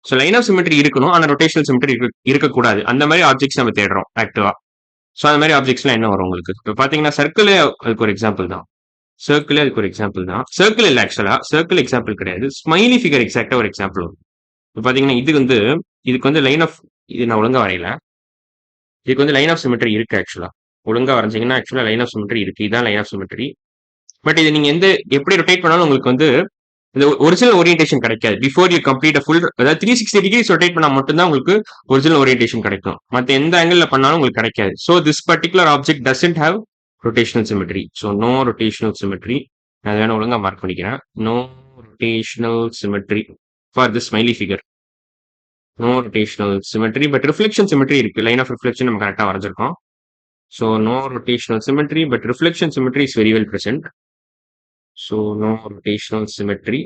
So line of symmetry இருக்கணும், ஆனால் rotational symmetry இருக்கக்கூடாது. அந்த மாதிரி ஆப்ஜெக்ட்ஸ் நம்ம தேடுறோம் ஆக்டிவா. ஸோ அந்த மாதிரி ஆப்ஜெக்ட்ஸ்லாம் என்ன வரும் உங்களுக்கு? இப்போ பார்த்தீங்கன்னா சர்க்கிளே அதுக்கு ஒரு எக்ஸாம்பிள் தான். சர்க்கிளே அதுக்கு ஒரு எக்ஸாம்பிள் தான். சர்க்கிள் இல்லை ஆக்சுவலா, சர்க்கிள் எக்ஸாம்பிள் கிடையாது. ஸ்மைலி ஃபிகர் எக்ஸாக்டா ஒரு எக்ஸாம்பிள் வரும். இப்போ பார்த்தீங்கன்னா இதுக்கு வந்து லைன் ஆஃப் இது நான் ஒழுங்கா வரையல. இதுக்கு வந்து லைன் ஆஃப் சிமெட்ரி இருக்கு ஆக்சுவலா. ஒழுங்கா வரைஞ்சீங்கன்னா ஆக்சுவலா லைன் ஆஃப் சிமெட்ரி இருக்கு. இதுதான் லைன் ஆஃப் சிமெட்ரி. பட் இது நீங்க எப்படி ரொட்டேட் பண்ணாலும் உங்களுக்கு வந்து இந்த ஒரிஜினல் ஓரியன்டேஷன் கிடைக்காது. பிஃபோர் யூ கம்ப்ளீட் ஃபுல், அதாவது 360 டிகிரிஸ் ரொட்டேட் பண்ணா மட்டும்தான் உங்களுக்கு ஒரிஜினல் ஓரியன்டேஷன் கிடைக்கும். மற்ற எந்த ஆங்கிள் பண்ணாலும் உங்களுக்கு கிடைக்காது. So this particular object doesn't have rotational symmetry. So no rotational symmetry. நான் வேணும் ஒழுங்கா மார்க் பண்ணிக்கிறேன். No rotational symmetry for this smiley figure. No rotational symmetry, but reflection symmetry இருக்கு. லைன் ஆஃப் ரிஃப்ளெக்ஷன் நம்ம கரெக்டாக வரைஞ்சிருக்கோம். So no rotational symmetry, but reflection symmetry is very well present. So no rotational symmetry.